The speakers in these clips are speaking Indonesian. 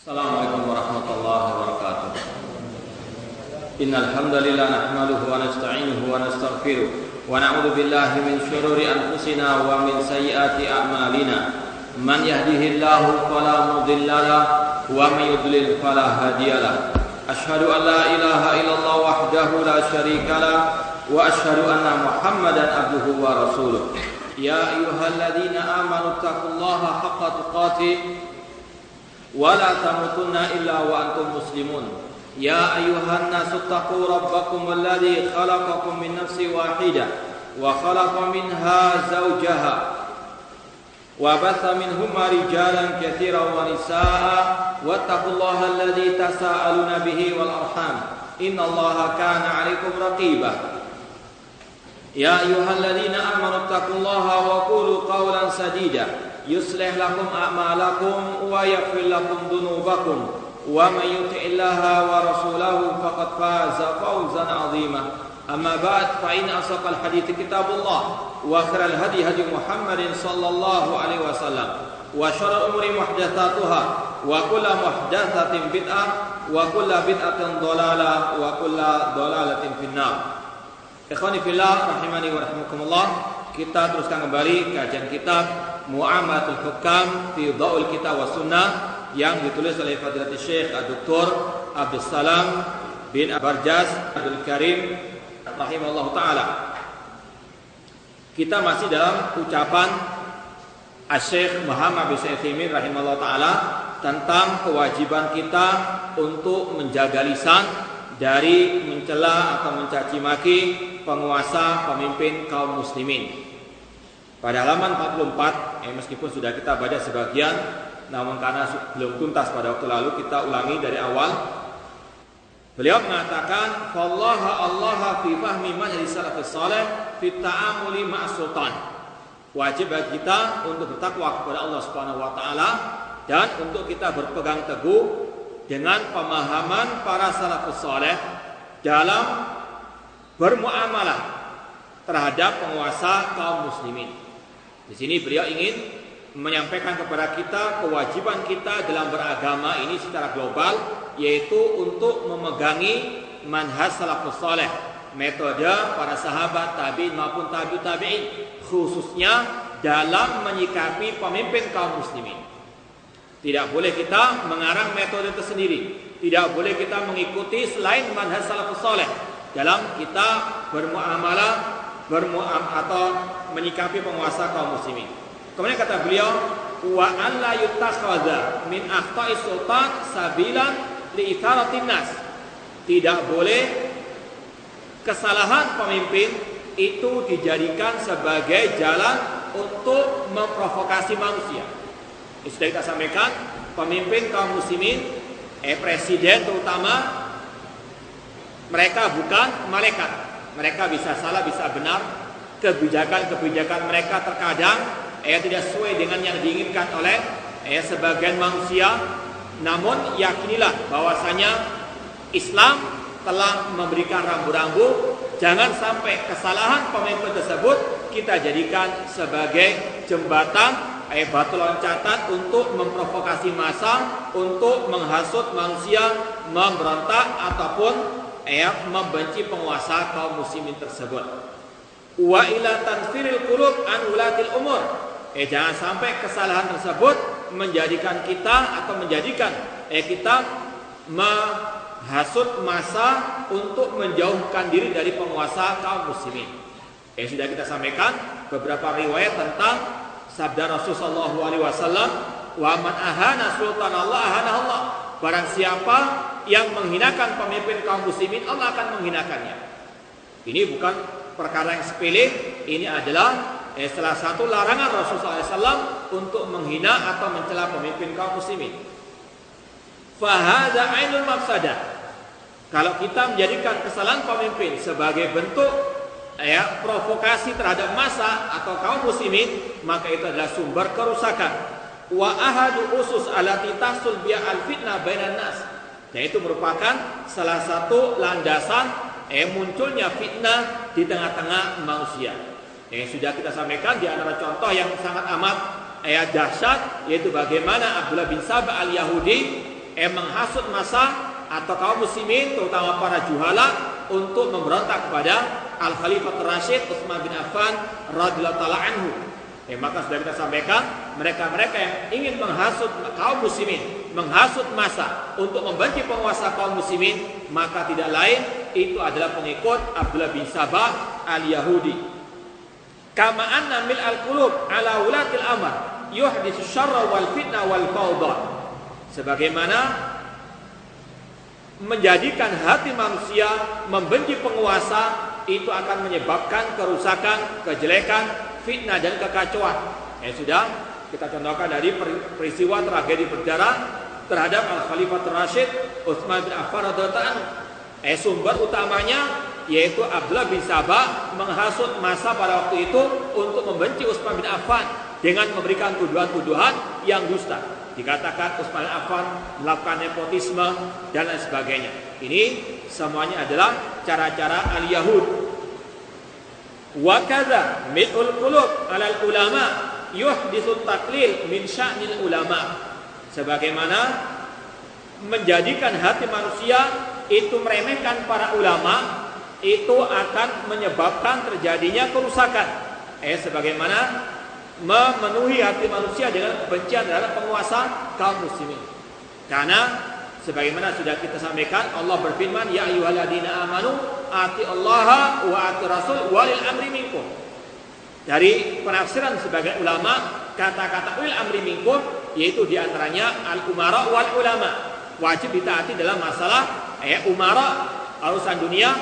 Assalamualaikum warahmatullahi wabarakatuh. Innal hamdalillah nahmaduhu wa nasta'inuhu wa nastaghfiruh wa na'udzu billahi min shururi anfusina wa min sayyiati a'malina. Man yahdihillahu fala mudilla lahu wa may yudlil fala hadiyalah. Asyhadu an la ilaha illallah wahdahu la syarika lah wa asyhadu anna Muhammadan abduhu wa rasuluh. Ya ayyuhalladzina amanu taqullaha haqqa tuqatih wa la tamutunna illa wa antum muslimun. Ya ayyuhan nasu taqu rabbakum alladzi khalaqakum min nafsin wahidah wa khalaqa minha zawjaha wa batha minhuma rijalan katsiran wa nisaa'a wattaqullaha alladzi tasaaluna bihi wal arham innallaha kana 'alaikum raqiba. Ya ayyuhalladzina amanu taqullaha wa qulu qawlan sadida yuslih lakum a'malakum wa yaghfir lakum dhunubakum wa may yuti'illaha wa rasulahu faqad faza fawzan 'azima. Amma ba'd, fa in asaqal hadithi kitabullah wa khairal hadi hadi Muhammadin sallallahu alaihi wasallam wa syarrul umuri muhdatsatuha wa kullu muhdatsatin bid'ah wa kullu bid'atin dhalalah wa kullu dhalalatin finnar. Ikhwani fillah rahimani wa rahimakumullah, kita teruskan kembali kajian kitab Mu'amalatul Hukam fi Dhaul Kitab wa Sunnah yang ditulis oleh Fadilatul Syekh Dr. Abdul Salam bin Barjas Abdul Karim rahimahullah ta'ala. Kita masih dalam ucapan Syekh Muhammad bin Utsaimin rahimahullah ta'ala tentang kewajiban kita untuk menjaga lisan dari mencela atau mencaci maki penguasa pemimpin kaum muslimin. Pada halaman 44, meskipun sudah kita baca sebagian, namun karena belum tuntas pada waktu lalu, kita ulangi dari awal. Beliau mengatakan, "Fallaha Allah fi fahmi manhaj salafus salih fi ta'amuli ma'as sultan." Wajib bagi kita untuk bertakwa kepada Allah Subhanahu wa taala dan untuk kita berpegang teguh dengan pemahaman para salafus salih dalam bermuamalah terhadap penguasa kaum muslimin. Di sini beliau ingin menyampaikan kepada kita kewajiban kita dalam beragama ini secara global, yaitu untuk memegangi manhaj salafus saleh, metode para sahabat, tabi'in maupun tabi'ut tabi'in, khususnya dalam menyikapi pemimpin kaum muslimin. Tidak boleh kita mengarang metode tersendiri, tidak boleh kita mengikuti selain manhaj salafus saleh dalam kita bermuamalah atau menyikapi penguasa kaum muslimin. Kemudian kata beliau, wa an la yutakhadha min akhta'i sultan sabilan li itharatin nas. Tidak boleh kesalahan pemimpin itu dijadikan sebagai jalan untuk memprovokasi manusia. Ini sudah kita sampaikan, pemimpin kaum muslimin, presiden terutama, mereka bukan malaikat. Mereka bisa salah, bisa benar. Kebijakan-kebijakan mereka terkadang tidak sesuai dengan yang diinginkan oleh sebagian manusia. Namun yakinilah bahwasanya Islam telah memberikan rambu-rambu. Jangan sampai kesalahan pemimpin tersebut kita jadikan sebagai jembatan, batu loncatan untuk memprovokasi massa, untuk menghasut manusia, memberontak ataupun membenci penguasa kaum muslimin tersebut. Wa ila tanfiril qulub an ulatil umur. Jangan sampai kesalahan tersebut menjadikan kita kita menghasut massa untuk menjauhkan diri dari penguasa kaum muslimin. Sudah kita sampaikan beberapa riwayat tentang sabda Rasulullah SAW, wa man ahana sultan Allah ahana Allah. Barang siapa yang menghinakan pemimpin kaum muslimin, Allah akan menghinakannya. Ini bukan perkara yang sepele. Ini adalah salah satu larangan Rasulullah SAW untuk menghina atau mencela pemimpin kaum muslimin. Fahadha ainul mafsadah. Kalau kita menjadikan kesalahan pemimpin sebagai bentuk provokasi terhadap massa atau kaum muslimin, maka itu adalah sumber kerusakan. Wa ahadu usus allati tahsul biha al-fitnah bainan nas. Dan itu merupakan salah satu landasan munculnya fitnah di tengah-tengah manusia. Yang sudah kita sampaikan di antara contoh yang sangat amat dahsyat, yaitu bagaimana Abdullah bin Sabah al-Yahudi menghasut massa atau kaum muslimin, terutama para juhala, untuk memberontak kepada Al-Khalifah Rasyid Utsman bin Affan radhiyallahu taala anhu. Maka sudah kita sampaikan, mereka-mereka yang ingin menghasut kaum muslimin, menghasut massa untuk membenci penguasa kaum muslimin, maka tidak lain itu adalah pengikut Abdullah bin Sabah al-Yahudi. Kama anna mil al-qulub ala ulatil amr yuhditsu syarra wal fitnah wal fawda. Sebagaimana menjadikan hati manusia membenci penguasa itu akan menyebabkan kerusakan, kejelekan, fitnah dan kekacauan. Sudah kita contohkan dari peristiwa tragedi berdarah terhadap Al-Khalifah Rasyid Utsman bin Affan radhiyallahu anhu. Sumber utamanya yaitu Abdullah bin Sabah menghasut massa pada waktu itu untuk membenci Utsman bin Affan dengan memberikan tuduhan-tuduhan yang dusta. Dikatakan Utsman bin Affan melakukan nepotisme dan lain sebagainya. Ini semuanya adalah cara-cara al-Yahud. Wa kadza mil'ul qulub 'alal ulama yuhditsu taqlil min sya'nil ulama. Sebagaimana menjadikan hati manusia itu meremehkan para ulama, itu akan menyebabkan terjadinya kerusakan. Sebagaimana memenuhi hati manusia dengan kebencian terhadap penguasa kaum muslimin. Karena sebagaimana sudah kita sampaikan, Allah berfirman, ya ayyuhalladzina amanu atiullaha wa atiur rasul walil amri minkum. Dari penafsiran sebagai ulama, kata-kata ulil amri minkum yaitu diantaranya al-umara wal ulama. Wajib ditaati dalam masalah umara urusan dunia,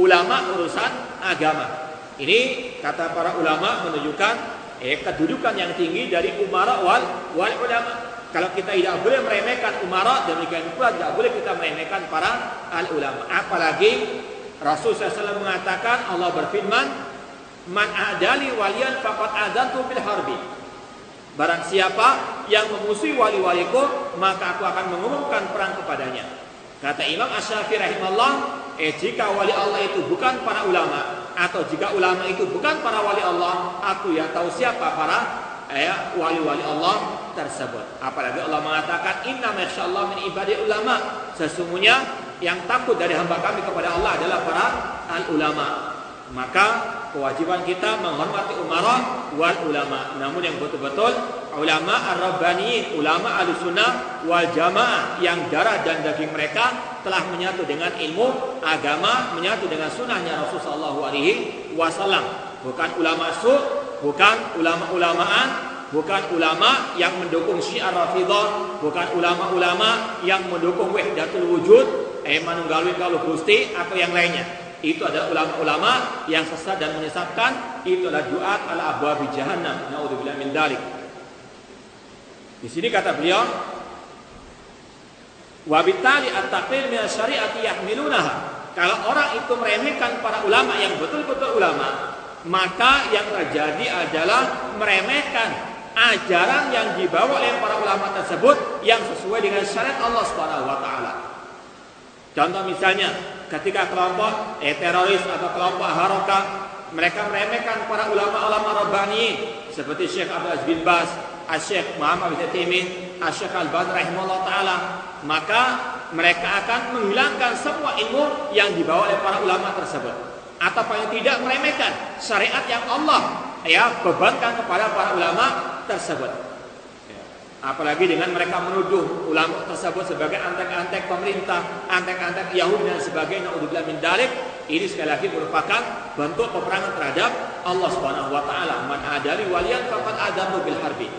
ulama urusan agama. Ini kata para ulama menunjukkan kedudukan yang tinggi dari umara wal ulama. Kalau kita tidak boleh meremehkan umara, demikian pula tidak boleh kita meremehkan para al-ulama. Apalagi Rasul SAW mengatakan, Allah berfirman, man adali waliyan faqad adantu bil harbi. Barang siapa yang memusuhi wali-waliku, maka aku akan mengumumkan perang kepadanya. Kata Imam Asy-Syafi'i rahimahullah, jika wali Allah itu bukan para ulama, atau jika ulama itu bukan para wali Allah, aku yang tahu siapa para wali-wali Allah tersebut. Apalagi Allah mengatakan, inna masyaallah min ibadi ulama. Sesungguhnya yang takut dari hamba kami kepada Allah adalah para al-ulama. Maka kewajiban kita menghormati umara wal ulama. Namun yang betul-betul ulama ar-rabbaniyin, ulama al-sunnah wal jamaah, yang darah dan daging mereka telah menyatu dengan ilmu agama, menyatu dengan sunnahnya Rasulullah SAW. Bukan ulama bukan ulama-ulamaan, bukan ulama yang mendukung Syiah Rafidah, bukan ulama-ulama yang mendukung wahdatul wujud, manunggalin kalau Gusti atau yang lainnya. Itu adalah ulama-ulama yang sesat dan menyesatkan. Itu adalah duat al-abwabi jahannam. Naudzubillah min dzalik. Di sini kata beliau, wa bittali at-taqlil min asy-syari'ati yahmilunaha. Kalau orang itu meremehkan para ulama yang betul-betul ulama, maka yang terjadi adalah meremehkan ajaran yang dibawa oleh para ulama tersebut yang sesuai dengan syariat Allah Subhanahu wa taala. Contoh misalnya, ketika kelompok teroris atau kelompok harakah mereka meremehkan para ulama-ulama rabbaniyin seperti Syekh Abdul Aziz bin Baz, Syekh Muhammad bin Taimin, Syekh Al-Albani rahimahullah taala, maka mereka akan menghilangkan semua ilmu yang dibawa oleh para ulama tersebut, atau paling tidak meremehkan syariat yang Allah bebankan kepada para ulama tersebut. Apalagi dengan mereka menuduh ulama tersebut sebagai antek-antek pemerintah, antek-antek Yahudi dan sebagainya. Naudzubillah min dzalik. Ini sekali lagi merupakan bentuk peperangan terhadap Allah Subhanahu wa taala. Man adali waliyan faqad adantu bil harbi.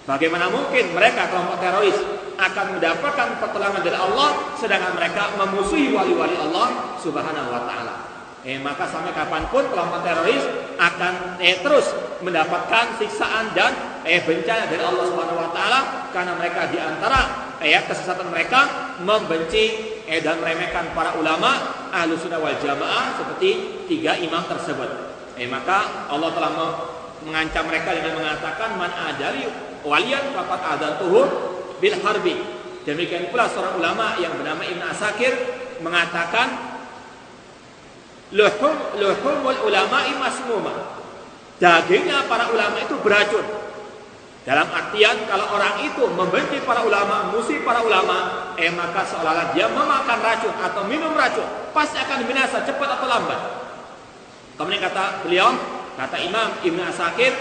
Bagaimana mungkin mereka kelompok teroris akan mendapatkan pertolongan dari Allah sedangkan mereka memusuhi wali-wali Allah Subhanahu wa taala. Maka sampai kapanpun kelompok teroris akan terus mendapatkan siksaan dan bencana dari Allah Subhanahu wa taala karena mereka di antara kesesatan mereka membenci dan meremehkan para ulama Ahlussunnah wal Jamaah seperti tiga imam tersebut. Maka Allah telah mengancam mereka dengan mengatakan man adali waliyan faqad adantuhu bil harbi. Demikian pula seorang ulama yang bernama Ibnu Asakir mengatakan luhumul ulama'i masmuma. Dagingnya para ulama itu beracun. Dalam artian kalau orang itu membenci para ulama, musuh para ulama, maka seolah-olah dia memakan racun atau minum racun, pasti akan binasa cepat atau lambat. Kemudian kata beliau, kata Imam Ibn Asakir,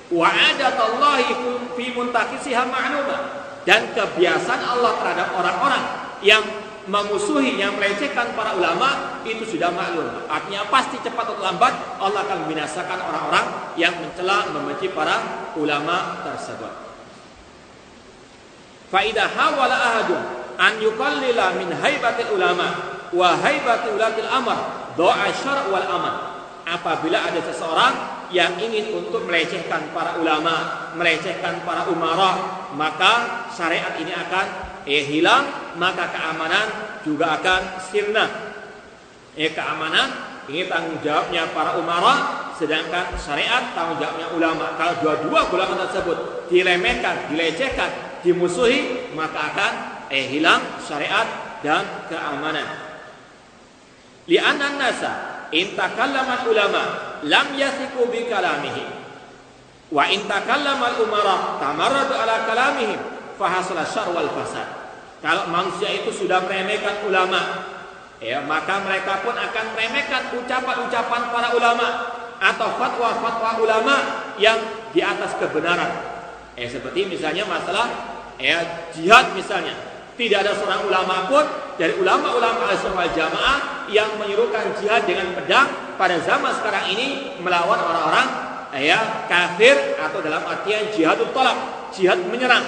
wa'adatallahi fi muntakisiha ma'lumah, dan kebiasaan Allah terhadap orang-orang yang memusuhi, yang melecehkan para ulama itu sudah maklum. Artinya pasti cepat atau lambat Allah akan membinasakan orang-orang yang mencela, membenci para ulama tersebut. Fa idza hawala ahadun an yuqallila min haibatil ulama wa haibatil ulatil amr do'a syar' wal amal. Apabila ada seseorang yang ingin untuk melecehkan para ulama, melecehkan para umara, maka syariat ini akan hilang, maka keamanan juga akan sirna. Keamanan ini tanggung jawabnya para umara, sedangkan syariat tanggung jawabnya ulama. Kalau dua-dua golongan tersebut diremehkan, dilecehkan, dimusuhi, maka akan hilang syariat dan keamanan. Li'anna an-nasa in takallama ulama lam yathiqu bi kalamihi wa in takallama al-umara tamarradu ala kalamihim fahasala syarr wal fasad. Kalau manusia itu sudah meremehkan ulama, maka mereka pun akan meremehkan ucapan-ucapan para ulama atau fatwa-fatwa ulama yang di atas kebenaran. Seperti misalnya masalah jihad misalnya. Tidak ada seorang ulama pun dari ulama-ulama Ahlussunnah wal Jamaah yang menyuruhkan jihad dengan pedang pada zaman sekarang ini melawan orang-orang kafir, atau dalam artian jihadut tolak, jihad menyerang.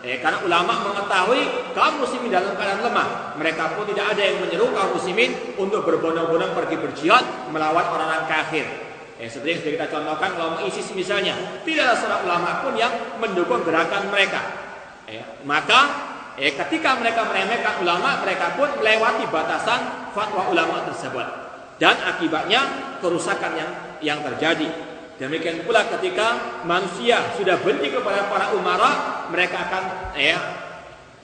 Karena ulama mengetahui kaum muslimin dalam keadaan lemah, mereka pun tidak ada yang menyeru kaum muslimin untuk berbondong-bondong pergi berjihad melawan orang-orang kafir. Seperti yang sudah kita contohkan kelompok ISIS misalnya, tidak ada seorang ulama pun yang mendukung gerakan mereka. Maka ketika mereka meremehkan ulama, mereka pun melewati batasan fatwa ulama tersebut, dan akibatnya kerusakan yang terjadi. Demikian pula ketika manusia sudah benci kepada para umara, mereka akan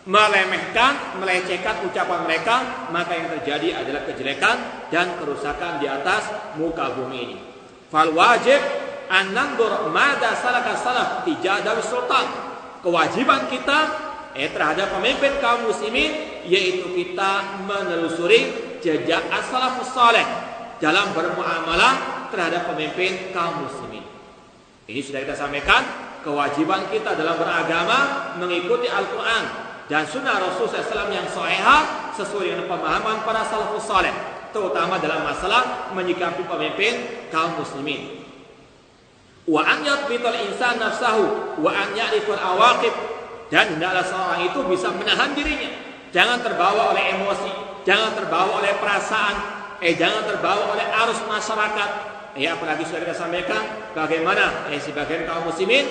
meremehkan, melecehkan ucapan mereka, maka yang terjadi adalah kejelekan dan kerusakan di atas muka bumi ini. Fal wajib an nandur mada salaka salaf tijadawi sultan. Kewajiban kita terhadap pemimpin kaum muslimin yaitu kita menelusuri jejak as-salafus saleh dalam bermuamalah terhadap pemimpin kaum muslimin. Ini sudah kita sampaikan, kewajiban kita dalam beragama mengikuti Al-Quran dan sunnah Rasulullah SAW yang sahihah sesuai dengan pemahaman para salafus saleh, terutama dalam masalah menyikapi pemimpin kaum muslimin. Wa an yathbital insan nafsahu wa an ya'rifal awaqib, dan hendaklah seorang itu bisa menahan dirinya, jangan terbawa oleh emosi, jangan terbawa oleh perasaan, jangan terbawa oleh arus masyarakat. Apalagi sudah kita sampaikan bagaimana sebagian kaum muslimin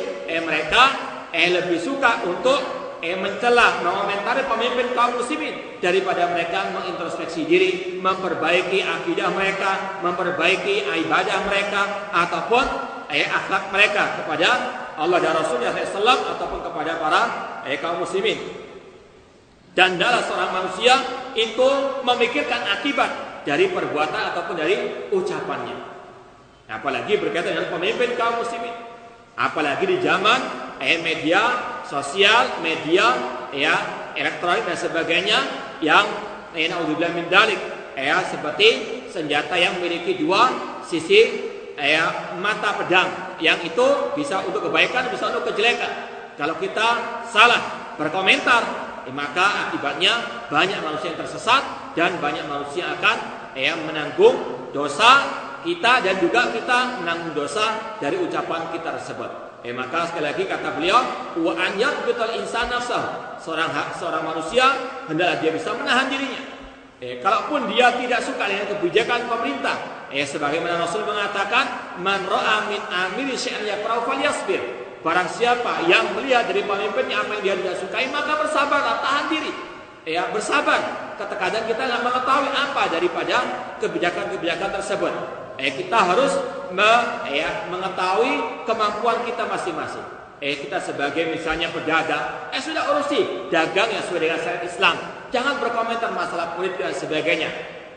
mereka lebih suka untuk mencela, mengomentari pemimpin kaum muslimin daripada mereka mengintrospeksi diri, memperbaiki akidah mereka, memperbaiki ibadah mereka, ataupun akhlak mereka kepada Allah dan Rasulullah SAW ataupun kepada para kaum muslimin. Dan dalam seorang manusia itu memikirkan akibat dari perbuatan ataupun dari ucapannya. Apalagi berkaitan dengan pemimpin kaum muslimin. Apalagi di zaman media sosial, media elektronik dan sebagainya yang naudzubillah min dzalik seperti senjata yang memiliki dua sisi mata pedang, yang itu bisa untuk kebaikan, bisa untuk kejelekan. Kalau kita salah berkomentar, maka akibatnya banyak manusia yang tersesat dan banyak manusia akan menanggung dosa kita, dan juga kita menanggung dosa dari ucapan kita tersebut. Maka sekali lagi kata beliau, wa an yathbital insan nafsahu, seorang manusia hendaklah dia bisa menahan dirinya. Kalaupun dia tidak suka dengan kebijakan pemerintah, sebagaimana Rasul mengatakan, man ra'a min amiri syai'an yakrahu falyasbir. Barang siapa yang melihat dari pemimpinnya apa yang dia tidak sukai, maka bersabarlah, tahan diri. Bersabar. Kadang kita nggak mengetahui apa daripada kebijakan-kebijakan tersebut. Kita harus mengetahui kemampuan kita masing-masing. Kita sebagai misalnya pedagang, sudah urusi dagang yang sesuai dengan syariat Islam. Jangan berkomentar masalah politik dan sebagainya.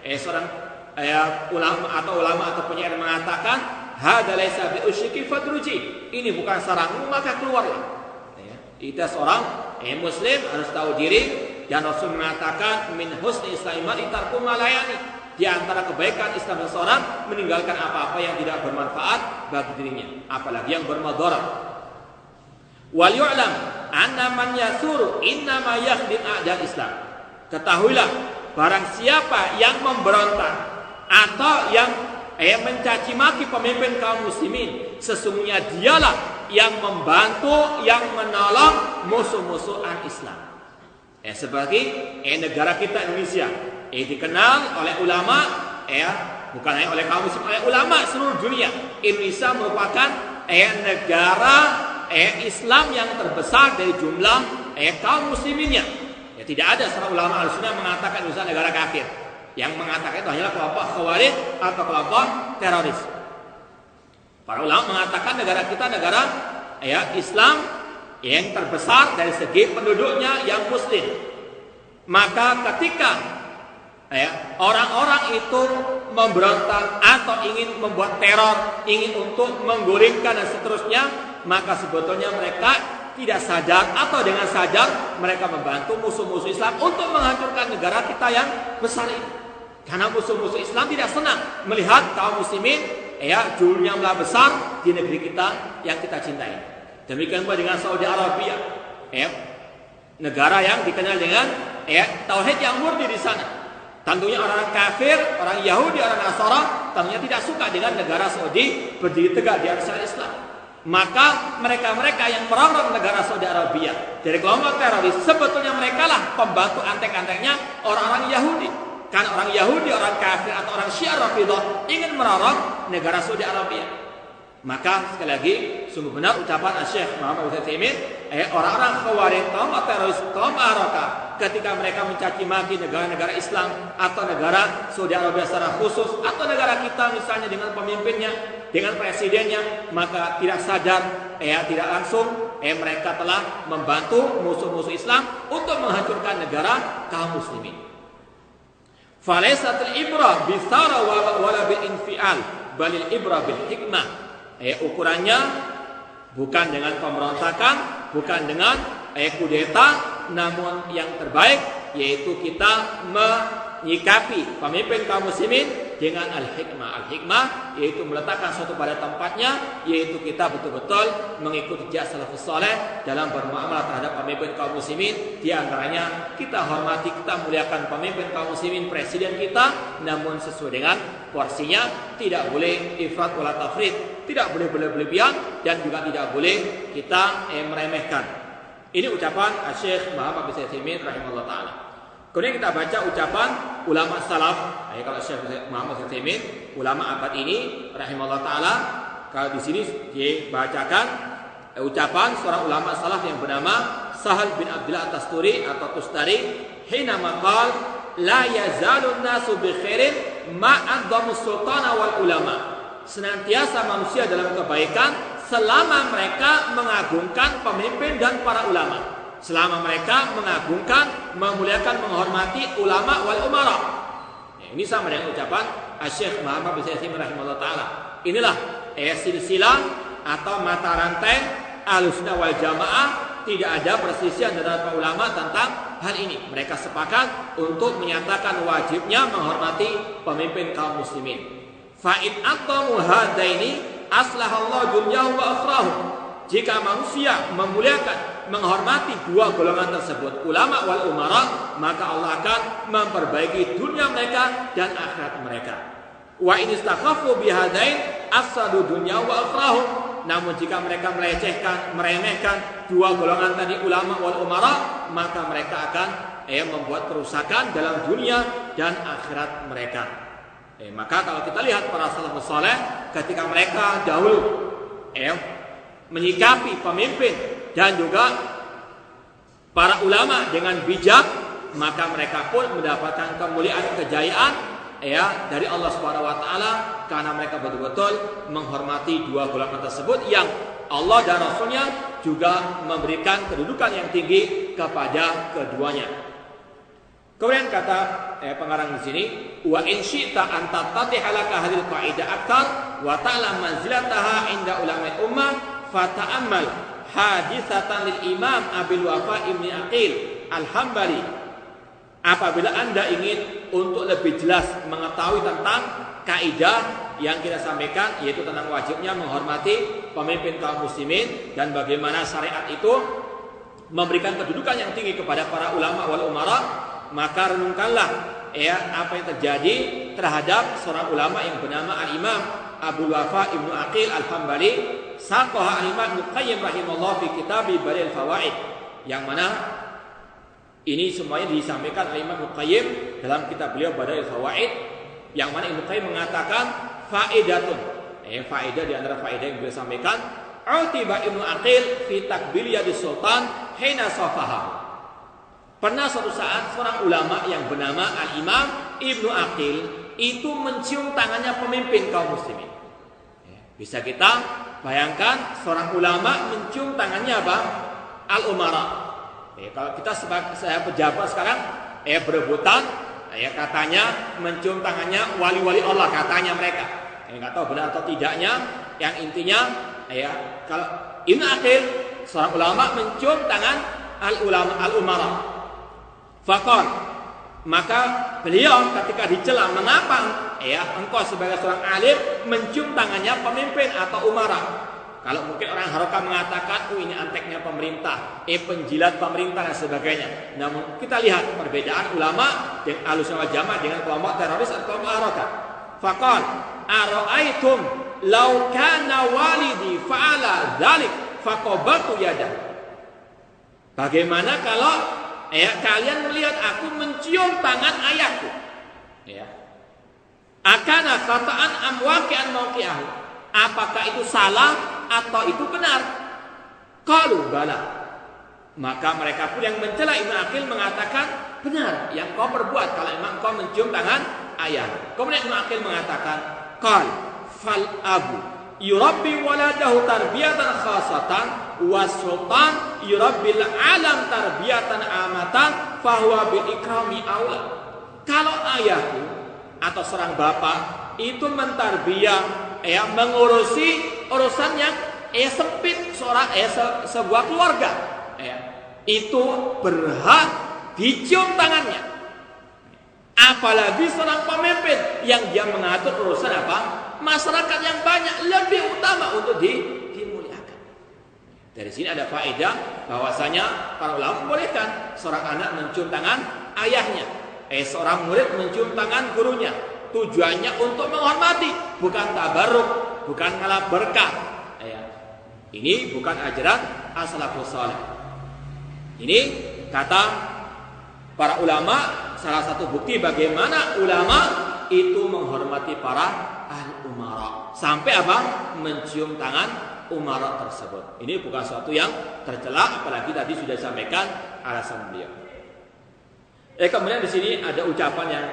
Seorang ulama atau penyair mengatakan, hada laisa bi usyiki fadruji. Ini bukan sarangmu, maka keluarlah. Kita seorang muslim harus tahu diri, dan Rasul mengatakan min husni islamil mar'i tarku ma la ya'ni. Di antara kebaikan Islam seseorang meninggalkan apa-apa yang tidak bermanfaat bagi dirinya, apalagi yang bermadarat. Wal yu'lam anna man yasuru inna ma yakhdim a'dal Islam. Ketahuilah, barang siapa yang memberontak atau yang mencaci maki pemimpin kaum muslimin, sesungguhnya dialah yang membantu, yang menolong musuh-musuh Islam. Seperti negara kita Indonesia, dikenal oleh ulama, bukan hanya oleh kaum muslim, oleh ulama seluruh dunia. Indonesia merupakan negara Islam yang terbesar dari jumlah kaum musliminnya. Tidak ada seorang ulama Ahlussunnah mengatakan Indonesia negara kafir. Yang mengatakan itu hanyalah kelompok Khawarij atau kelompok teroris. Para ulama mengatakan negara kita negara Islam yang terbesar dari segi penduduknya yang muslim. Maka ketika orang-orang itu memberontak atau ingin membuat teror, ingin untuk menggulingkan dan seterusnya, maka sebetulnya mereka tidak sadar atau dengan sadar mereka membantu musuh-musuh Islam untuk menghancurkan negara kita yang besar ini. Karena musuh-musuh Islam tidak senang melihat kaum muslimin jumlahnya besar di negeri kita yang kita cintai. Demikian pula dengan Saudi Arabia, negara yang dikenal dengan tauhid yang murni di sana. Tentunya orang kafir, orang Yahudi, orang Nasara tentunya tidak suka dengan negara Saudi berdiri tegak di atas Islam. Maka mereka-mereka yang merongrong negara Saudi Arabia dari kelompok teroris, sebetulnya mereka lah pembantu antek-anteknya orang-orang Yahudi. Karena orang Yahudi, orang kafir atau orang Syiah Rafidhah ingin merongrong negara Saudi Arabia. Maka sekali lagi sungguh benar ucapan Syekh Muhammad bin Utsaimin, orang-orang Khawarij, kelompok teroris, kelompok Harakah, ketika mereka mencaci maki negara-negara Islam atau negara Saudi Arabia secara khusus atau negara kita misalnya dengan pemimpinnya, dengan presidennya, maka tidak sadar, tidak langsung mereka telah membantu musuh-musuh Islam untuk menghancurkan negara kaum muslimin. Falaisatul ibrah bisara wala bil infial, balil ibrah bil hikmah. Ukurannya bukan dengan pemberontakan, bukan dengan kudeta, namun yang terbaik yaitu kita menyikapi pemimpin kaum muslimin dengan al-hikmah. Al-hikmah yaitu meletakkan suatu pada tempatnya, yaitu kita betul-betul mengikuti jejak salafus saleh dalam bermuamalah terhadap pemimpin kaum muslimin. Di antaranya kita hormati, kita muliakan pemimpin kaum muslimin, presiden kita, namun sesuai dengan porsinya. Tidak boleh ifrat wala tafrid, tidak boleh berlebihan, dan juga tidak boleh kita meremehkan. Ini ucapan Syekh Muhammad bin Utsaimin rahimahullah taala. Kemudian kita baca ucapan ulama salaf. Kalau Syekh Muhammad bin Utsaimin, ulama abad ini rahimahullah taala, kalau di sini dibacakan ucapan seorang ulama salaf yang bernama Sahal bin Abdullah At-Tasturi atau Tustari, hina maqal la yazalun nasu bi khairin ma'adhamus sultana wal ulama. Senantiasa manusia dalam kebaikan selama mereka mengagungkan pemimpin dan para ulama. Selama mereka mengagungkan, memuliakan, menghormati ulama wal umara. Ini sama dengan ucapan Syekh Muhammad bin Utsaimin rahimahullah taala. Inilah silsilah atau mata rantai Ahlussunnah wal Jamaah. Tidak ada perselisihan antara para ulama tentang hal ini. Mereka sepakat untuk menyatakan wajibnya menghormati pemimpin kaum muslimin. Fa in aqamu hadaini aslahallahu dunyahu wa akhirahum. Jika manusia memuliakan, menghormati dua golongan tersebut, ulama wal umara, maka Allah akan memperbaiki dunia mereka dan akhirat mereka. Wa in istakhafu bihadain afsadu dunya wa akhirahum. Namun jika mereka melecehkan, meremehkan dua golongan tadi, ulama wal umara, maka mereka akan membuat kerusakan dalam dunia dan akhirat mereka. Maka kalau kita lihat para salafus saleh, ketika mereka dahulu menyikapi pemimpin dan juga para ulama dengan bijak, maka mereka pun mendapatkan kemuliaan, kejayaan dari Allah Subhanahu wa taala, karena mereka betul-betul menghormati dua golongan tersebut yang Allah dan Rasulnya juga memberikan kedudukan yang tinggi kepada keduanya. Kemudian kata pengarang di sini, wa in syi'ta an tattadiha laka hadhil qa'idah aktar wa ta'lam manzilataha inda ulama ummah fata'ammal hadisatan lil Imam Abil Wafa Ibnu Aqil Al-Hambali. Apabila Anda ingin untuk lebih jelas mengetahui tentang kaidah yang kita sampaikan, yaitu tentang wajibnya menghormati pemimpin kaum muslimin dan bagaimana syariat itu memberikan kedudukan yang tinggi kepada para ulama wal umara, maka renungkanlah apa yang terjadi terhadap seorang ulama yang bernama Al-Imam Abu Wafa Ibnu Aqil Al-Hambali, saqaha Al-Imam Ibnu Qayyim rahimahullah fi kitab Badil Fawaid, yang mana ini semuanya disampaikan oleh Imam Ibnu Qayyim dalam kitab beliau Badil Fawaid, yang mana Ibnu Qayyim mengatakan faedatun, faedah di antara faedah yang beliau sampaikan, utiba Ibnu Aqil fi takbil yadis sultan hina safaha. Pernah suatu saat seorang ulama yang bernama Al-Imam Ibnu Aqil itu mencium tangannya pemimpin kaum muslimin. Bisa kita bayangkan seorang ulama mencium tangannya apa? Al-umara. Kalau kita sebagai pejabat sekarang berebutan, katanya mencium tangannya wali-wali Allah, katanya mereka. Nggak tahu benar atau tidaknya. Yang intinya, kalau Ibnu Aqil seorang ulama mencium tangan al-umara. Faqal, maka beliau ketika dicela, mengapa engkau sebagai seorang alim mencium tangannya pemimpin atau umara? Kalau mungkin orang Harokah mengatakan, ini anteknya pemerintah, penjilat pemerintah dan sebagainya. Namun kita lihat perbedaan ulama dengan Ahlussunnah wal Jamaah dengan kelompok teroris atau kelompok Harokah. Faqal, ara'aitum law kana walidi fa'ala dzalik faqabatu yadah. Bagaimana kalau kalian melihat aku mencium tangan ayahku? Akana khata'an am waqi'an mauqi'ahu. Apakah itu salah atau itu benar? Qalu bala. Maka mereka pun yang mencela Ibnu Aqil mengatakan, benar yang kau perbuat kalau memang kau mencium tangan ayah. Kemudian Ibnu Aqil mengatakan, qal fal abu yurabbi waladahu tarbiyatan khasatan wa sultan yurabbil alam tarbiyatan amatan fahuwa bil ikrami aula. Kalau ayahku atau seorang bapak itu mentarbiyah mengurusi urusan yang sempit sebuah keluarga, itu berhak dicium tangannya. Apalagi seorang pemimpin yang dia mengatur urusan masyarakat yang banyak, lebih utama untuk dimuliakan. Dari sini ada faedah bahwasanya para ulama membolehkan seorang anak mencium tangan ayahnya, seorang murid mencium tangan gurunya. Tujuannya untuk menghormati, bukan tabarruk, bukan ngalah berkah. Ini bukan ajaran as-salafus saleh. Ini kata para ulama, salah satu bukti bagaimana ulama itu menghormati para al-umara. Sampai mencium tangan umara tersebut. Ini bukan sesuatu yang tercela, apalagi tadi sudah disampaikan alasan beliau. Kemudian di sini ada ucapan yang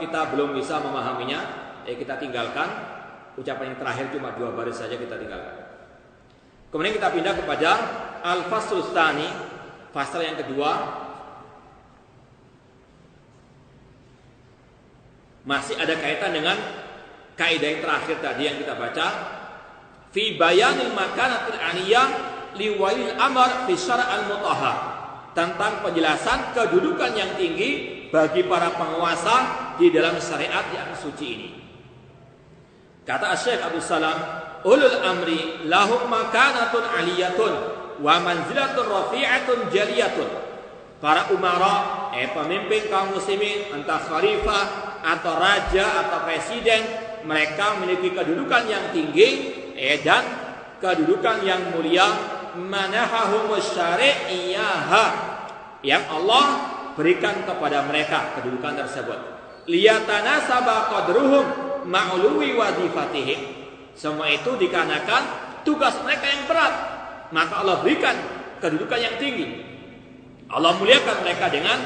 kita belum bisa memahaminya, kita tinggalkan. Ucapan yang terakhir cuma 2 baris saja kita tinggalkan. Kemudian kita pindah kepada al-faslus tsani, fasal yang kedua. Masih ada kaitan dengan kaidah yang terakhir tadi yang kita baca, fi bayanil makanatil aliyah li walil amr fi syar'al mutahhar, tentang penjelasan kedudukan yang tinggi bagi para penguasa di dalam syariat yang suci ini. Kata Syekh Abdul Salam, ulul amri lahum makanatun aliyatun wa manzilatun rafi'atun jaliyatun. Para umara, pemimpin kaum muslimin, entah khalifah atau raja atau presiden, mereka memiliki kedudukan yang tinggi dan kedudukan yang mulia, manahahumus syari'iyaha, yang Allah berikan kepada mereka kedudukan tersebut. Liyatanasaba qadruhum ma'uluwi wadifatihim. Semua itu dikarenakan tugas mereka yang berat, maka Allah berikan kedudukan yang tinggi. Allah muliakan mereka dengan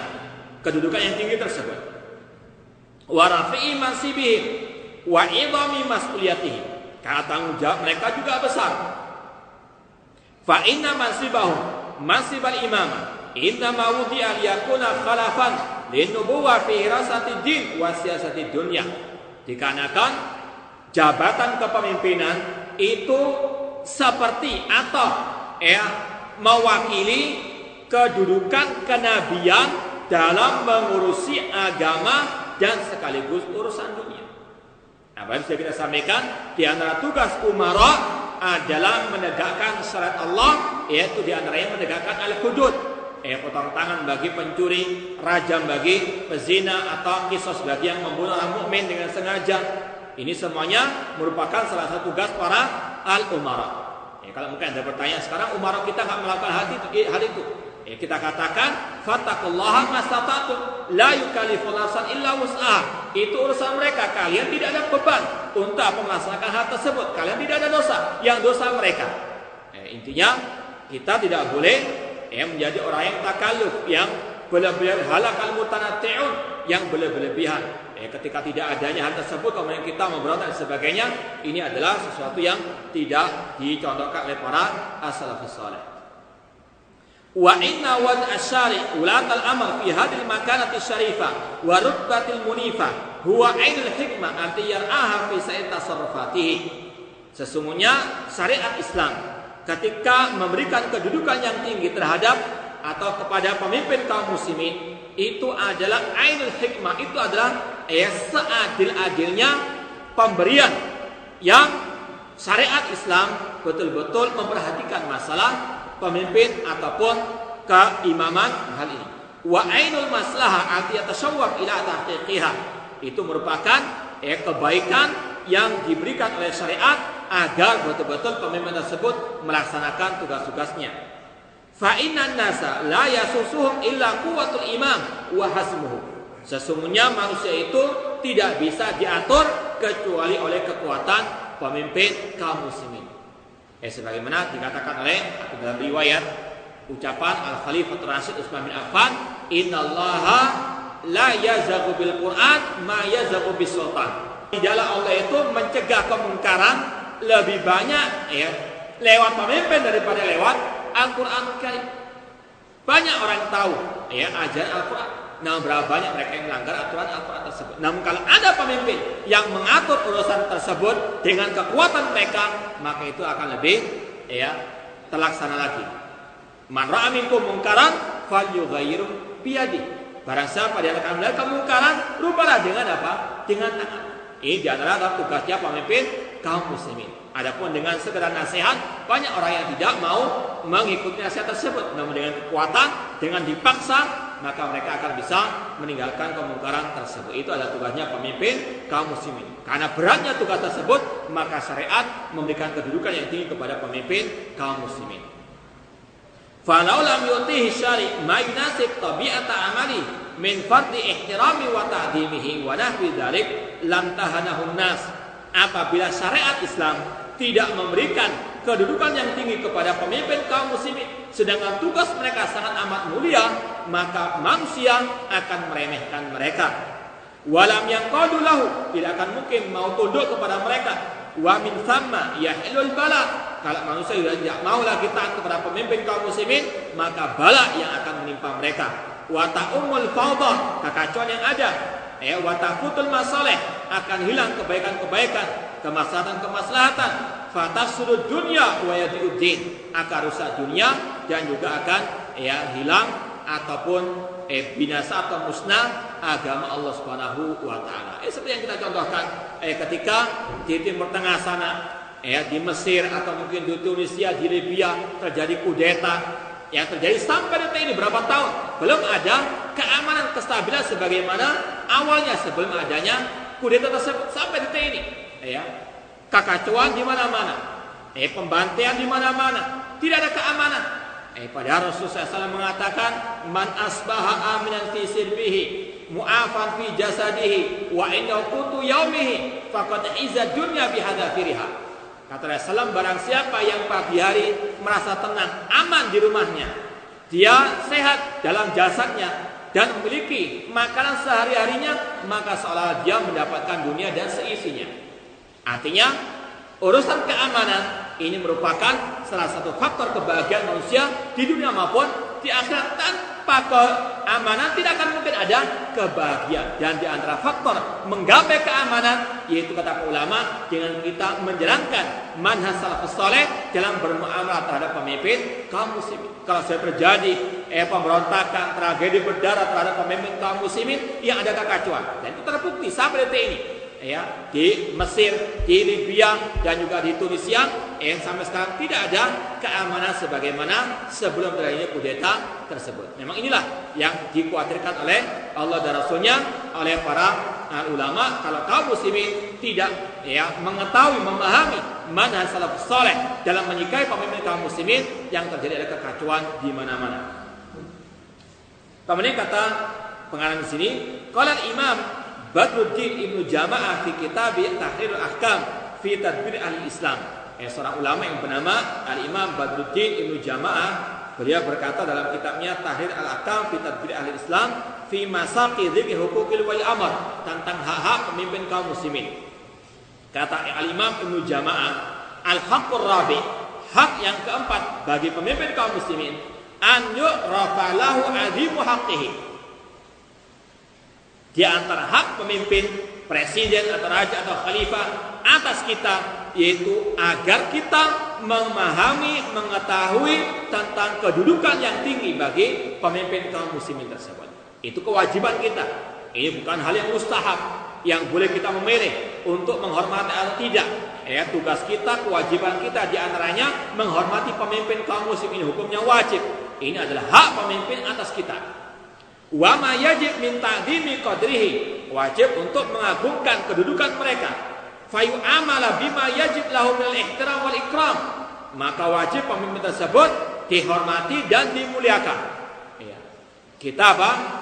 kedudukan yang tinggi tersebut. Wa rafi'i mansibihim wa idhami mas'uliyatihim. Karena tanggung jawab mereka juga besar. Fa inna mansibahum mansibal imamah innama wudi'a liyakuna khalafan linubuwah fi hirasati din wa siyasati dunya. Dikarenakan jabatan kepemimpinan itu seperti atau mewakili kedudukan kenabian dalam mengurusi agama dan sekaligus urusan dunia. Apa yang sudah kita sampaikan, di antara tugas umara adalah menegakkan syariat Allah, yaitu di antaranya menegakkan al-hudud, potong tangan bagi pencuri, rajam bagi pezina, atau qisas bagi yang membunuh orang mukmin dengan sengaja. Ini semuanya merupakan salah satu tugas para al-umara. Kalau mungkin Anda bertanya, sekarang umara kita nggak melakukan hal itu. Kita katakan, fattaqullaha mastata'tum, la yukallifu nafsan illa wus'aha. Itu urusan mereka. Kalian tidak ada beban untuk melaksanakan hal tersebut. Kalian tidak ada dosa. Yang dosa mereka. Intinya kita tidak boleh menjadi orang yang takalluf, yang berlebihan, halakal mutanatti'un, yang berlebihan. Ketika tidak adanya hal tersebut, kemudian kita memberontak dan sebagainya, ini adalah sesuatu yang tidak dicontohkan oleh para as-salafus saleh. Wa inna wad asyari ulatal amr fi hadil makanati syarifah wa rutbatil munifah huwa ainul hikmah anti yar'aha fi sa'id tasarrufatihi. Sesungguhnya syariat Islam ketika memberikan kedudukan yang tinggi terhadap atau kepada pemimpin kaum muslimin, itu adalah ainul hikmah, itu adalah seadil-adilnya pemberian yang syariat Islam betul-betul memperhatikan masalah pemimpin ataupun keimaman hal ini. Wa ainul maslahah anti yatashawwaq ila tahqiqiha. Itu merupakan kebaikan yang diberikan oleh syariat agar betul-betul pemimpin tersebut melaksanakan tugas-tugasnya. Fa innan nasa la yasusuhum illa quwwatul imam wa hasmuhu. Sesungguhnya manusia itu tidak bisa diatur kecuali oleh kekuatan pemimpin kaum muslimin. Sebagaimana dikatakan oleh dalam riwayat ucapan Al-Khalifatul Rasyid Utsman bin Affan, innallaha la yazaghu bil Qur'an ma yazaghu bis sultan. Tidaklah Allah itu mencegah kemungkaran lebih banyak lewat pemimpin daripada lewat Al-Qur'anul Karim. Banyak orang tahu ajaran Al-Qur'an, namun berapa banyak mereka yang melanggar aturan Al-Quran tersebut. Namun kalau ada pemimpin yang mengatur urusan tersebut dengan kekuatan mereka, maka itu akan lebih terlaksana lagi. Man ra'a minkum munkaran falyughayyirhu biyadi. Barang siapa yang akan melihat kemungkaran, rubahlah dengan apa? Dengan tangan. Ini di antara tugasnya pemimpin kaum muslimin. Adapun dengan sekedar nasihat, banyak orang yang tidak mau mengikuti nasihat tersebut. Namun dengan kekuatan, dengan dipaksa, maka mereka akan bisa meninggalkan kemungkaran tersebut. Itu adalah tugasnya pemimpin kaum muslimin. Karena beratnya tugas tersebut, maka syariat memberikan kedudukan yang tinggi kepada pemimpin kaum muslimin. Falau lam yutihi syari' ma yunasib tabi'ata amali min fardhi ihtirami wa ta'dimihi wa nahwi dzalik lam tahanahun nas. Apabila syariat Islam tidak memberikan kedudukan yang tinggi kepada pemimpin kaum muslimin, sedangkan tugas mereka sangat amat mulia, maka manusia akan meremehkan mereka. Walam yanqadu lahu, tidak akan mungkin mau tunduk kepada mereka. Wa min thamma yahilul bala, kalau manusia sudah tidak mau lagi taat kepada pemimpin kaum muslimin, maka bala yang akan menimpa mereka. Wa ta'umul fawdah, kekacauan yang ada. Wa tafutul masalih, akan hilang kebaikan-kebaikan, kemaslahatan-kemaslahatan. Fatafsudud dunya wa yadiuddin, akan rusak dunia dan juga akan hilang ataupun binasa atau musnah agama Allah Subhanahu wa taala. Seperti yang kita contohkan ketika di Timur Tengah sana, di Mesir atau mungkin di Tunisia, di Libya terjadi kudeta yang terjadi sampai detik ini berapa tahun belum ada keamanan, kestabilan sebagaimana awalnya sebelum adanya kudeta tersebut sampai detik ini. Kekacauan di mana-mana, pembantaian di mana-mana, tidak ada keamanan. Padahal Rasulullah SAW mengatakan, man asbaha aminan fi sirbihi, mu'afan fi jasadihi, wa indahu qutu yaumihi, faqad izza dunya bihadzafiriha. Kata Rasulullah, barang siapa yang pagi hari merasa tenang, aman di rumahnya, dia sehat dalam jasadnya dan memiliki makanan sehari-harinya, maka seolah dia mendapatkan dunia dan seisinya. Artinya urusan keamanan ini merupakan salah satu faktor kebahagiaan manusia di dunia maupun di akhirat, dan tanpa keamanan tidak akan mungkin ada kebahagiaan. Dan di antara faktor menggapai keamanan yaitu kata ulama dengan kita menjalankan manhaj salafus saleh dalam bermuamalah terhadap pemimpin kaum muslimin. Kalau sudah terjadi pemberontakan, tragedi berdarah terhadap pemimpin kaum muslimin yang ada kekacauan, dan itu terbukti sampai detik ini. Ya, di Mesir, di Libya, dan juga di Tunisia yang sampai sekarang tidak ada keamanan sebagaimana sebelum terjadinya kudeta tersebut. Memang inilah yang dikhawatirkan oleh Allah dan Rasulnya, oleh para ulama. Kalau kaum muslimin tidak mengetahui, memahami manhaj salafus saleh dalam menyikapi pemimpin kaum muslimin, yang terjadi ada kekacauan di mana-mana. Kemudian kata pengarang di sini, qala Imam Badruddin Ibnu Jama'ah fi kitab Tahrirul Ahkam fi Tadbir Al-Islam. Seorang ulama yang bernama Al-Imam Badruddin Ibnu Jama'ah, beliau berkata dalam kitabnya Tahrir Al-Ahkam fi Tadbir Al-Islam fi masaqi dzikri huquqil wali amr, tentang hak-hak pemimpin kaum muslimin. Kata Al-Imam Ibnu Jama'ah, al-haqqur rabi, hak yang keempat bagi pemimpin kaum muslimin, an yu'rafa lahu azimu haqqihi. Di antara hak pemimpin, presiden atau raja atau khalifah atas kita, yaitu agar kita memahami, mengetahui tentang kedudukan yang tinggi bagi pemimpin kaum muslimin tersebut. Itu kewajiban kita. Ini bukan hal yang mustahab yang boleh kita memilih untuk menghormati atau tidak. Tugas kita, kewajiban kita di antaranya menghormati pemimpin kaum muslimin. Hukumnya wajib. Ini adalah hak pemimpin atas kita. Wa ma yajib min ta'dhimi qadrihi, wajib untuk mengagungkan kedudukan mereka. Fayu amala bima yajib lahu minal ihtiram wal ikram, maka wajib pemimpin tersebut dihormati dan dimuliakan. Kita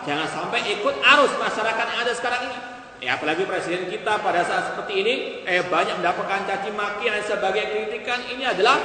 jangan sampai ikut arus masyarakat yang ada sekarang ini. Apalagi presiden kita pada saat seperti ini banyak mendapatkan caci maki dan sebagai kritikan. Ini adalah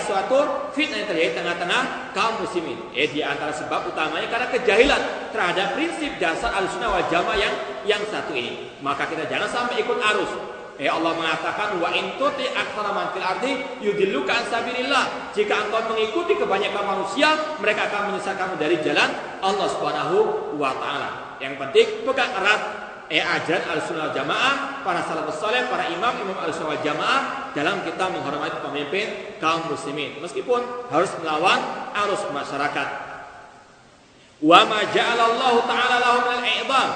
suatu fitnah yang terjadi tengah-tengah kaum muslimin. Di antara sebab utamanya karena kejahilan terhadap prinsip dasar Ahlussunnah wal Jamaah yang satu ini. Maka kita jangan sampai ikut arus. Allah mengatakan wa in tuti aktsara man fil ardi yudilluka an sabilillah. Jika engkau mengikuti kebanyakan manusia, mereka akan menyesatkanmu dari jalan Allah Subhanahu wa taala. Yang penting pegang erat ajaran Ahlussunnah wal Jamaah, para salafus saleh, para imam Ahlussunnah wal Jamaah dalam kita menghormati pemimpin kaum muslimin, meskipun harus melawan arus masyarakat. Wa ma ja'alallahu ta'ala lahum al-i'dham,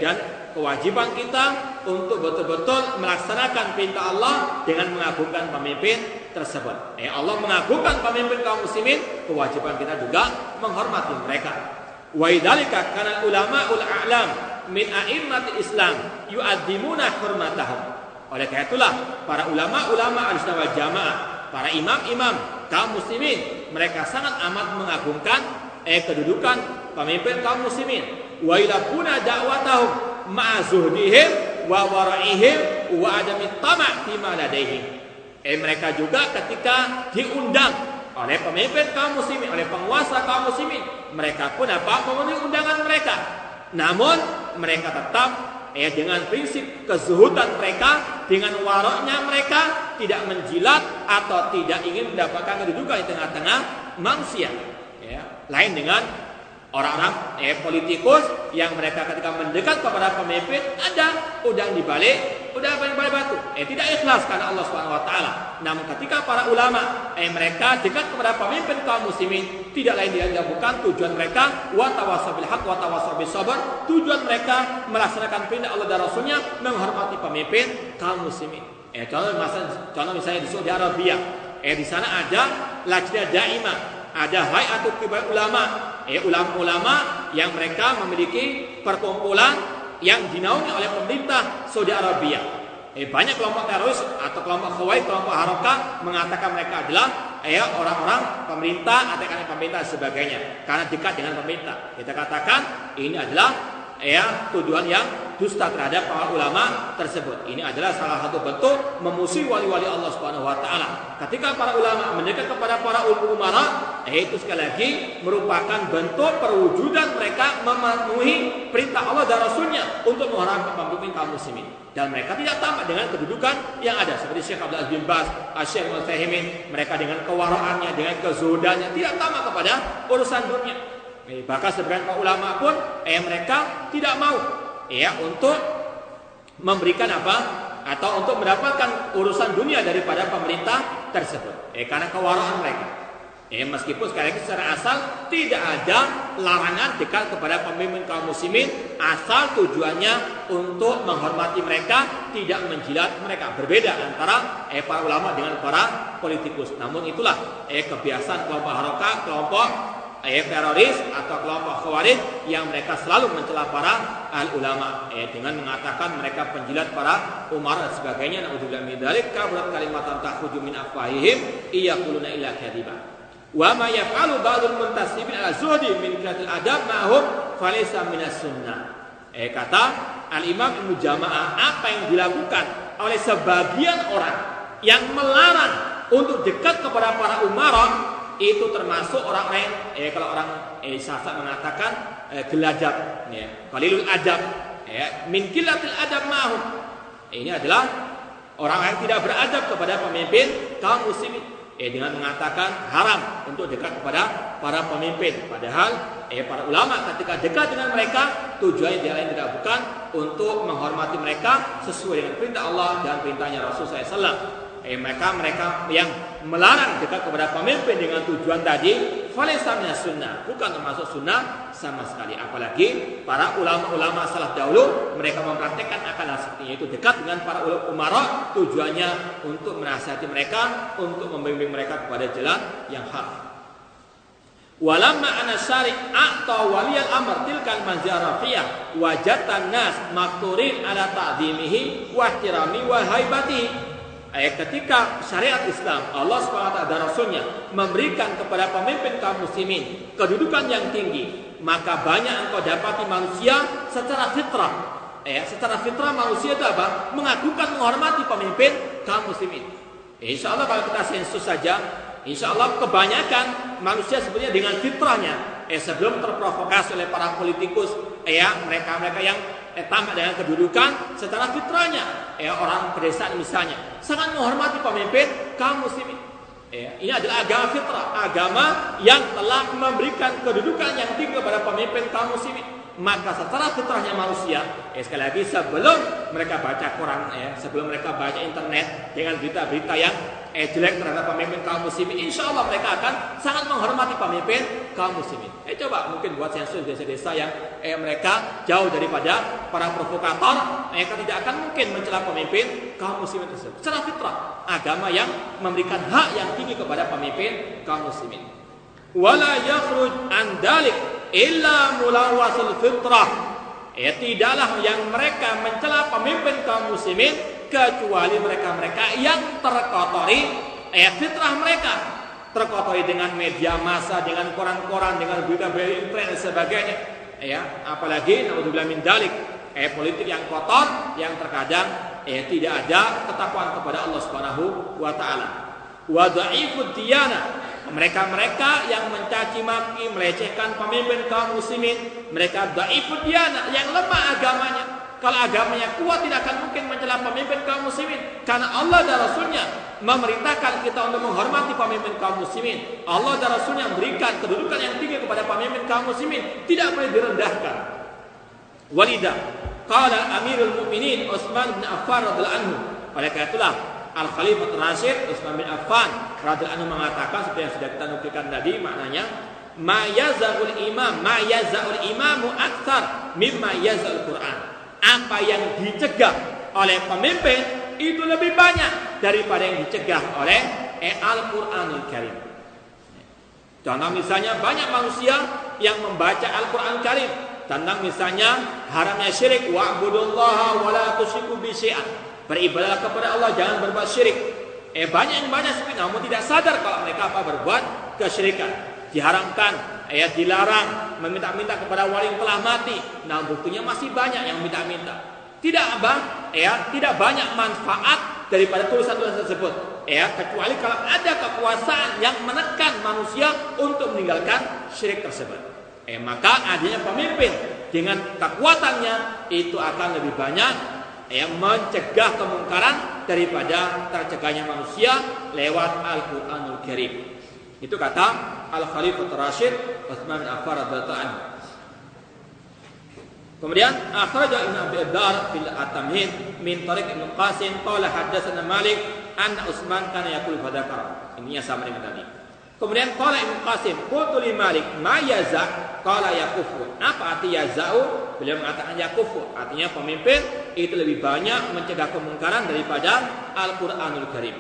dan kewajiban kita untuk betul-betul melaksanakan perintah Allah dengan mengagungkan pemimpin tersebut. Allah mengagungkan pemimpin kaum muslimin, kewajiban kita juga menghormati mereka. Wa idzalika kana ulama'ul a'lam min a'immatil Islam yu'azzimuna hurmatahum. Oleh karena itulah para ulama-ulama Ahlussunnah wal Jamaah, para imam-imam kaum muslimin, mereka sangat amat mengagungkan kedudukan pemimpin kaum muslimin. Wa ilaquna da'watahum ma'a zuhdihim wa wara'ihim wa adami tama' fi ma ladaihim. Mereka juga ketika diundang oleh pemimpin kaum muslimin, oleh penguasa kaum muslimin, mereka pun memenuhi undangan mereka. Namun mereka tetap dengan prinsip kezuhudan mereka, dengan waroknya mereka tidak menjilat atau tidak ingin mendapatkan kedudukan di tengah-tengah manusia. Lain dengan orang-orang politikus yang mereka ketika mendekat kepada pemimpin ada udang di balik batu, tidak ikhlas karena Allah Subhanahu wa taala. Namun ketika para ulama mereka dekat kepada pemimpin kaum muslimin, tidak lain dia bukan tujuan mereka wa tawassaw bil haqq wa tawassaw bis sabr, tujuan mereka melaksanakan perintah Allah dan Rasulnya, menghormati pemimpin kaum muslimin. Contoh misalnya di Saudi Arabia, di sana ada lajnah daimah, ada hayatul kibar ulama, ulama-ulama yang mereka memiliki perkumpulan yang dinaungi oleh pemerintah Saudi Arabia. Banyak kelompok teroris atau kelompok khawarij, kelompok harakah mengatakan mereka adalah orang-orang pemerintah, ATK pemerintah dan sebagainya karena dekat dengan pemerintah. Kita katakan ini adalah tuduhan yang dusta terhadap para ulama tersebut. Ini adalah salah satu bentuk memusuhi wali-wali Allah Subhanahu wa taala. Ketika para ulama mendekat kepada para umara, itu sekali lagi merupakan bentuk perwujudan mereka memenuhi perintah Allah dan Rasulnya untuk menghormati pemimpin kaum muslimin. Dan mereka tidak tamak dengan kedudukan yang ada, seperti Syekh Abdul Aziz bin Baz, Syekh Al-Utsaimin, mereka dengan kewaraannya, dengan kezuhudannya tidak tamak kepada urusan dunia. Bahkan sebagian ulama pun mereka tidak mau untuk memberikan atau untuk mendapatkan urusan dunia daripada pemerintah tersebut. Karena kewaraan mereka. Meskipun sekali lagi secara asal tidak ada larangan dekat kepada pemimpin kaum muslimin, asal tujuannya untuk menghormati mereka, tidak menjilat mereka. Berbeda antara para ulama dengan para politikus. Namun itulah kebiasaan kelompok harokah, kelompok teroris atau kelompok khawarij yang mereka selalu mencela para ulama dengan mengatakan mereka penjilat para umar dan sebagainya. Naudzubillah min dzalik, kaburat kalimatan takhruju min afwahihim iyaquluna illa kadhiba. Wa ma yaf'alu ba'dul muntasibin ala zuhdi min qiratil adab ma'hum falaysa minas sunnah. Kata Al-Imam Ibnu Jamaah, apa yang dilakukan oleh sebagian orang yang melarang untuk dekat kepada para umara itu termasuk orang lain. Kalau orang sastra mengatakan gelajap, qalilul adab, min qillatil adab ma'hum. Ini adalah orang yang tidak beradab kepada pemimpin kaum muslimin, dengan mengatakan haram untuk dekat kepada para pemimpin. Padahal para ulama ketika dekat dengan mereka tujuannya tidak lain tidak bukan untuk menghormati mereka sesuai dengan perintah Allah dan perintahnya Rasul SAW. Mereka yang melarang dekat kepada pemimpin dengan tujuan tadi falaysa minas sunnah, bukan termasuk sunnah sama sekali. Apalagi para ulama-ulama salaf dahulu mereka mempraktekkan akal seperti itu, dekat dengan para umara tujuannya untuk menasihati mereka, untuk membimbing mereka kepada jalan yang hak. Walamma ana syari' atau waliyal amr tilkal manzarafiyah wajatan nas makturin ala ta'zimihi wa ihtirami wa haibatihi. Ketika syariat Islam, Allah SWT dan Rasulnya memberikan kepada pemimpin kaum muslimin kedudukan yang tinggi, maka banyak engkau dapati manusia secara fitrah. Secara fitrah manusia itu apa? Mengagungkan, menghormati pemimpin kaum muslimin. Insya Allah kalau kita sensus saja, insya Allah kebanyakan manusia sebenarnya dengan fitrahnya, sebelum terprovokasi oleh para politikus, mereka yang tamak dengan kedudukan, secara fitrahnya, orang pedesaan misalnya sangat menghormati pemimpin kaum muslimin. Ini adalah agama fitrah, agama yang telah memberikan kedudukan yang tinggi kepada pemimpin kaum muslimin. Maka secara fitrahnya manusia, sekali lagi sebelum mereka baca Quran, sebelum mereka baca internet dengan berita-berita yang jelek terhadap pemimpin kaum muslimin, insya Allah mereka akan sangat menghormati pemimpin kaum muslimin. Coba mungkin buat sensus desa-desa yang mereka jauh daripada para provokator, mereka tidak akan mungkin mencela pemimpin kaum muslimin tersebut. Secara fitrah, agama yang memberikan hak yang tinggi kepada pemimpin kaum muslimin. Wala yakhruj an dalik illa mulawasul fitrah. Tidaklah yang mereka mencela pemimpin kaum muslimin kecuali mereka-mereka yang terkotori fitrah mereka, terkotori dengan media massa, dengan koran-koran, dengan berita-berita internet dan sebagainya. Apalagi naudzubillah min dzalik, politik yang kotor yang terkadang tidak ada ketakwaan kepada Allah Subhanahu wa taala. Wa dhaifud diyanah, mereka-mereka yang mencaci maki, melecehkan pemimpin kaum muslimin, mereka dhaifud diyanah, yang lemah agamanya. Kalau agamanya kuat tidak akan mungkin mencela pemimpin kaum muslimin, karena Allah dan Rasulnya memerintahkan kita untuk menghormati pemimpin kaum muslimin. Allah dan Rasulnya memberikan kedudukan yang tinggi kepada pemimpin kaum muslimin, tidak boleh direndahkan. Walidah qala Amirul Mukminin Utsman bin Affan radhiyallahu anhu, oleh karena itulah Al-Khalifah Rasyid Utsman bin Affan radhiyallahu anhu mengatakan seperti yang sudah kita nukilkan tadi, maknanya ma yazul imamu aktsar mimma yazul Quran. Apa yang dicegah oleh pemimpin itu lebih banyak daripada yang dicegah oleh Al-Qur'anul Karim. Contoh misalnya banyak manusia yang membaca Al-Qur'an Karim tentang misalnya haramnya syirik, wa'budullaha wa la tusyriku bihi syai'an. Beribadahlah kepada Allah, jangan berbuat syirik. Banyak yang banyak seperti namun tidak sadar kalau mereka berbuat kesyirikan. Diharamkan, dilarang meminta-minta kepada wali yang telah mati. Nah, buktinya masih banyak yang minta-minta. Tidak banyak manfaat daripada tulisan-tulisan tersebut. Kecuali kalau ada kekuasaan yang menekan manusia untuk meninggalkan syirik tersebut. Maka adanya pemimpin dengan kekuatannya itu akan lebih banyak mencegah kemungkaran daripada tercegahnya manusia lewat Al-Qur'anul Karim. Itu kata Al-Khalifatul Rasyid Utsman bin Affan radhiyallahu anhu. Kemudian akhraja Ibnu Abi Ad-Dar fil At-Tamhid min tariq Ibnu Qasim qala haddatsana Malik anna Utsman kana yaqul fadakar. Ini yang sama dengan tadi. Kemudian qala Ibnu Qasim qultu li Malik ma yaza qala yakufu. Apa arti yazau? Beliau mengatakan yakufu, artinya pemimpin itu lebih banyak mencegah kemungkaran daripada Al-Qur'anul Karim.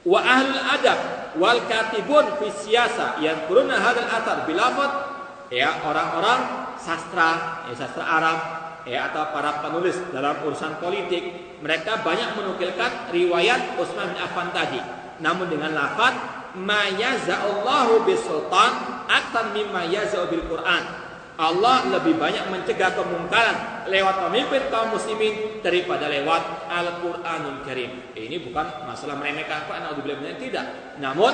Wa ahlul adab wal katibun fi siyasa yadhkuruna hadzal athar bilafadz, ya orang-orang sastra Arab, atau para penulis dalam urusan politik, mereka banyak menukilkan riwayat Utsman bin Affan tadi, namun dengan lafaz ma yaza'allahu bisultan aktsar mimma yaza'u bil Qur'an. Allah lebih banyak mencegah kemungkaran lewat pemimpin kaum muslimin daripada lewat Al-Qur'anul Karim. Ini bukan masalah meremehkan Al-Qur'an atau beliau tidak. Namun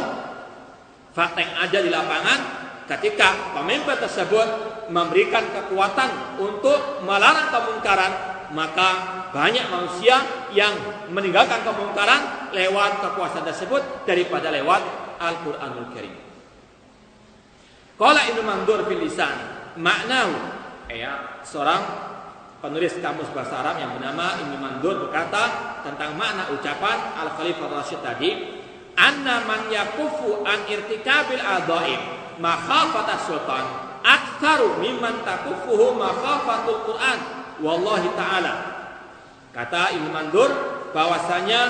fakta yang ada di lapangan, ketika pemimpin tersebut memberikan kekuatan untuk melarang kemungkaran, maka banyak manusia yang meninggalkan kemungkaran lewat kekuasaan tersebut daripada lewat Al-Qur'anul Karim. Qala Ibnu Mandur fil Lisan maknahu, seorang penulis kamus bahasa Arab yang bernama Ibnu Mandur berkata tentang makna ucapan Al-Khalifatul Rasyid tadi, anna man yakufu an irtikabil adhaim makhafata sultan aktsaru mimman takufuhu makhafatul Qur'an wallahi ta'ala. Kata Ibnu Mandur bahwasanya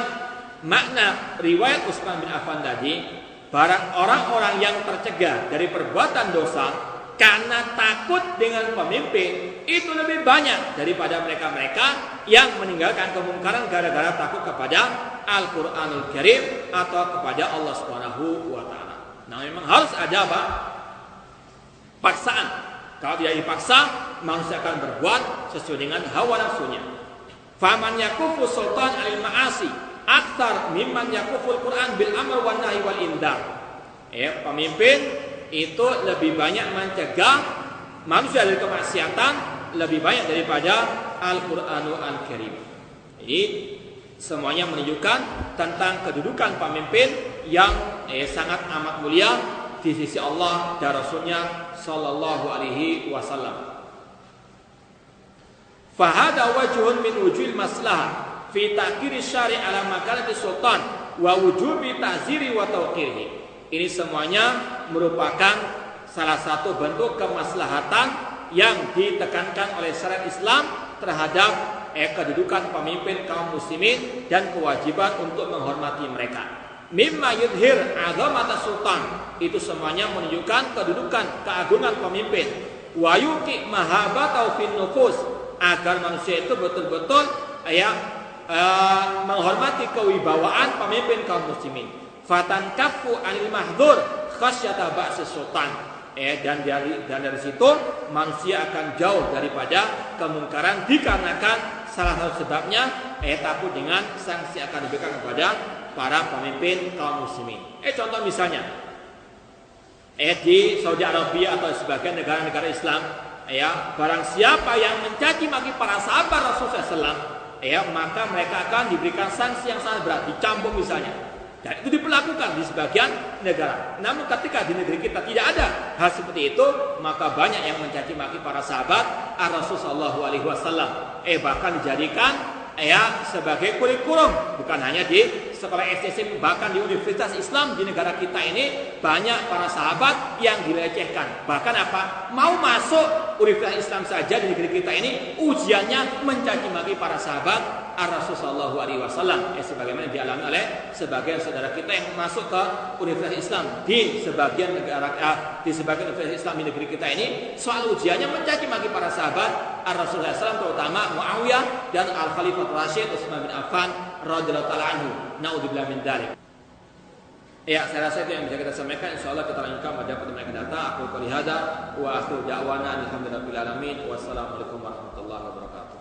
makna riwayat Utsman bin Affan tadi, barang orang-orang yang tercegah dari perbuatan dosa karena takut dengan pemimpin itu lebih banyak daripada mereka-mereka yang meninggalkan kemungkaran gara-gara takut kepada Al-Qur'anul Karim atau kepada Allah Subhanahu wa taala. Nah, memang harus ada apa? Paksaan. Kalau tidak dipaksa, manusia akan berbuat sesuai dengan hawa nafsunya. Faman yakufu sultan al-ma'asi aktsar mimman yakuful Qur'an bil amr wan nahi wal indar. Pemimpin itu lebih banyak mencegah manusia dari kemaksiatan lebih banyak daripada Al-Qur'anul Karim. Jadi semuanya menunjukkan tentang kedudukan pemimpin yang sangat amat mulia di sisi Allah dan Rasulnya sallallahu alaihi wasallam. Fahada wajhun min wujuhil maslahah fi ta'khiri syari' ala makanati sultan wa wujubi ta'ziri wa tawqirihi. Ini semuanya merupakan salah satu bentuk kemaslahatan yang ditekankan oleh syariat Islam terhadap kedudukan pemimpin kaum muslimin dan kewajiban untuk menghormati mereka. Mimma yudhir azamata sultan, itu semuanya menunjukkan kedudukan keagungan pemimpin. Wa yuqi mahabbatau fin nufus, agar manusia itu betul-betul menghormati kewibawaan pemimpin kaum muslimin. Fatan kafu anil mahdzur khasyata ba'si sultan. Dan dari situ manusia akan jauh daripada kemungkaran dikarenakan salah satu sebabnya takut dengan sanksi akan diberikan kepada para pemimpin kaum muslimin. Contoh misalnya di Saudi Arabia atau sebagian negara-negara Islam, barang siapa yang mencaci maki para sahabat Rasulullah SAW, maka mereka akan diberikan sanksi yang sangat berat, dicambuk misalnya. Dan itu diperlakukan di sebagian negara. Namun ketika di negeri kita tidak ada hal seperti itu, maka banyak yang mencaci maki para sahabat Rasulullah SAW. Bahkan dijadikan sebagai kurikulum, bukan hanya di sekolah SD, bahkan di universitas Islam di negara kita ini banyak para sahabat yang dilecehkan. Bahkan apa? Mau masuk universitas Islam saja di negeri kita ini ujiannya mencaci maki para sahabat Rasulullah SAW, sebagaimana dialami oleh sebagian saudara kita yang masuk ke universitas Islam di sebagian negara, di sebagian universitas Islam di negeri kita ini, soal ujiannya mencaci maki para sahabat Rasulullah SAW, terutama Muawiyah dan Al-Khalifatul Rasyid Utsman bin Affan radhiyallahu ta'ala anhu. Naudzubillah min dzalik. Saya rasa itu yang bisa kita sampaikan. Insyaallah kita lanjutkan pada pertemuan yang akan datang. Aku qouli hadza wa akhiru da'wana alhamdulillahirabbil alamin. Wassalamualaikum warahmatullahi wabarakatuh.